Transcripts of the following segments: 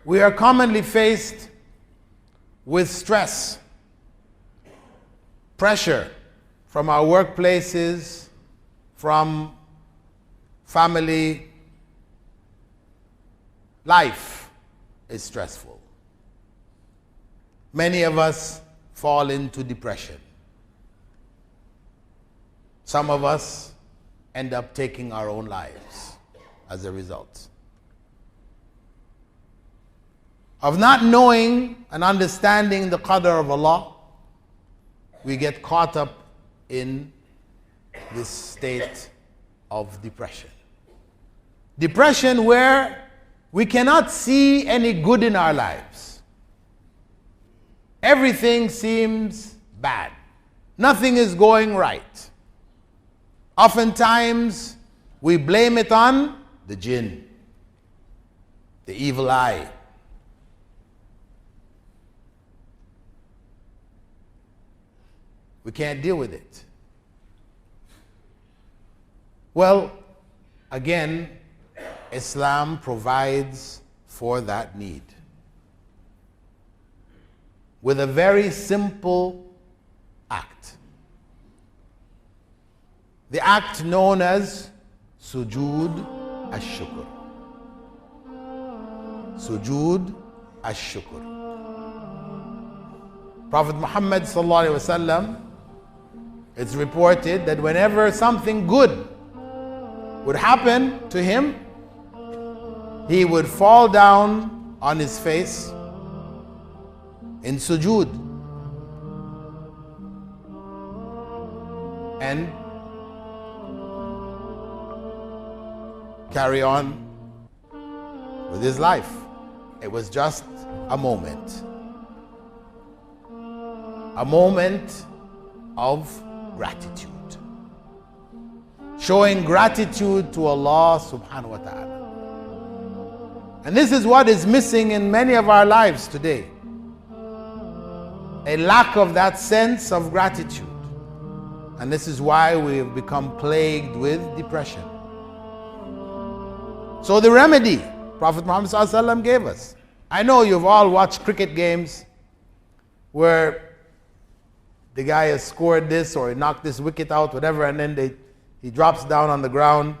we are commonly faced with stress, pressure from our workplaces, from family. Life is stressful. Many of us fall into depression. Some of us end up taking our own lives as a result of not knowing and understanding the qadr of Allah. We get caught up in this state of depression. Depression where we cannot see any good in our lives. Everything seems bad. Nothing is going right. Oftentimes, we blame it on the jinn, the evil eye. We can't deal with it. Well, again, Islam provides for that need with a very simple act. The act known as Sujood ash-Shukr. Sujood ash-Shukr. Prophet Muhammad sallallahu alaihi wasallam, it's reported that whenever something good would happen to him, he would fall down on his face in sujood and carry on with his life. It was just a moment of gratitude, showing gratitude to Allah subhanahu wa ta'ala. And this is what is missing in many of our lives today. A lack of that sense of gratitude. And this is why we have become plagued with depression. So the remedy Prophet Muhammad ﷺ gave us. I know you've all watched cricket games where the guy has scored this or he knocked this wicket out, whatever, and then he drops down on the ground.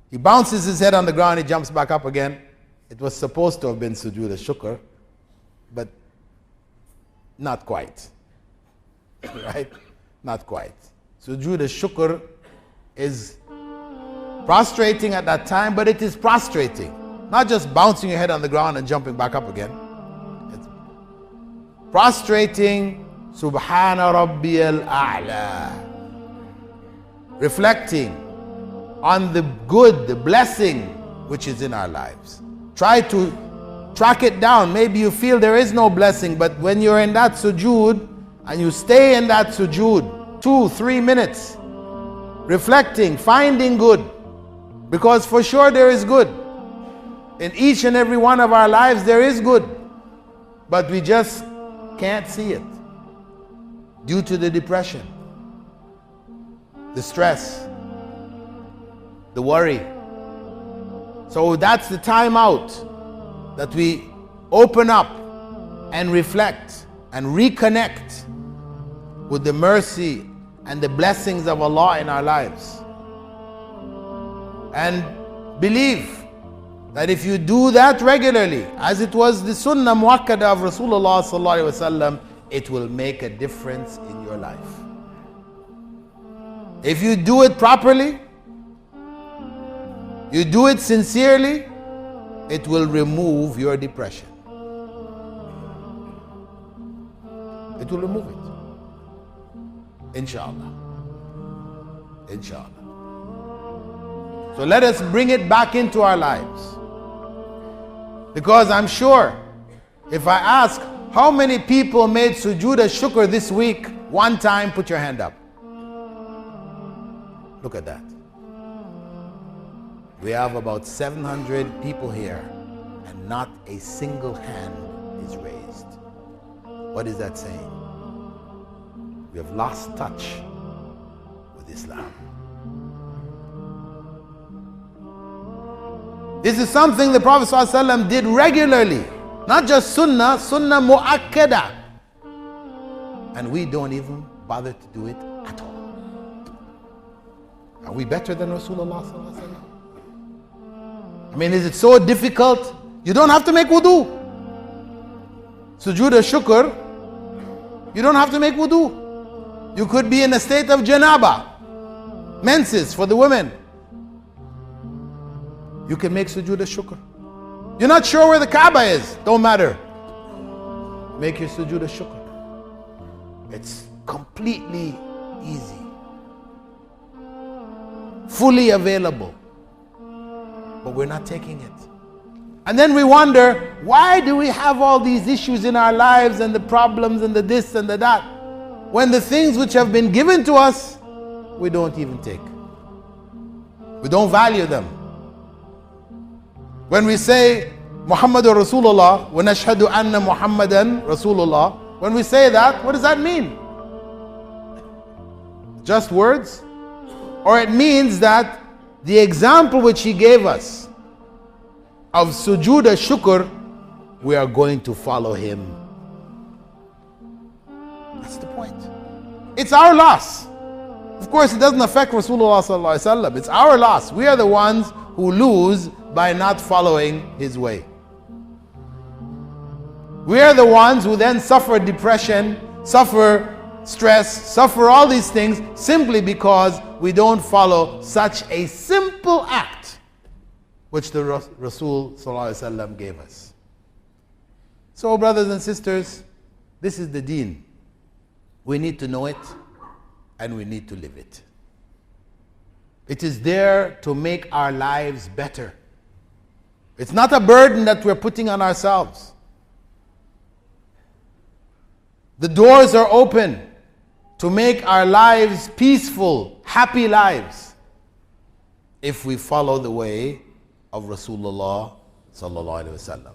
He bounces his head on the ground, he jumps back up again. It was supposed to have been Sujood ash-Shukr, but not quite. Right? Not quite. Sujood ash-Shukr is prostrating at that time, but it is prostrating. Not just bouncing your head on the ground and jumping back up again. It's prostrating, Subhana Rabbiyal A'la. Reflecting on the good, the blessing which is in our lives. Try to track it down. Maybe you feel there is no blessing, but when you're in that sujood and you stay in that sujood 2-3 minutes, reflecting, finding good, because for sure there is good. In each and every one of our lives there is good, but we just can't see it due to the depression, the stress, the worry. So that's the time out that we open up and reflect and reconnect with the mercy and the blessings of Allah in our lives. And believe that if you do that regularly, as it was the sunnah muakkada of Rasulullah sallallahu alaihi wasallam, it will make a difference in your life. If you do it properly, you do it sincerely, it will remove your depression. It will remove it. Inshallah. Inshallah. So let us bring it back into our lives. Because I'm sure if I ask how many people made Sujood ash-Shukr this week, one time, put your hand up. Look at that. We have about 700 people here and not a single hand is raised. What is that saying? We have lost touch with Islam. This is something the Prophet ﷺ did regularly. Not just sunnah, sunnah mu'akkada. And we don't even bother to do it at all. Are we better than Rasulullah sallallahu alaihi wasallam? I mean, is it so difficult? You don't have to make wudu. Sujood ash-Shukr, you don't have to make wudu. You could be in a state of janaba, menses for the women. You can make sujood ash-Shukr. You're not sure where the Kaaba is, don't matter. Make your sujood ash-Shukr. It's completely easy, fully available, but we're not taking it. And then we wonder, why do we have all these issues in our lives and the problems and the this and the that, when the things which have been given to us, we don't even take. We don't value them. When we say Muhammadur Rasulullah, wa nashhadu anna Muhammadan Rasulullah, when we say that, what does that mean? Just words? Or it means that the example which he gave us of sujood ash-Shukr, we are going to follow him. That's the point. It's our loss. Of course, it doesn't affect Rasulullah sallallahu alaihi wasallam. It's our loss. We are the ones who lose by not following his way. We are the ones who then suffer depression, suffer stress, suffer all these things simply because we don't follow such a simple act which the Rasul sallallahu alaihi wasallam gave us. So, brothers and sisters, this is the deen. We need to know it and we need to live it. It is there to make our lives better. It's not a burden that we're putting on ourselves. The doors are open to make our lives peaceful, happy lives, if we follow the way of Rasulullah sallallahu alaihi wasallam.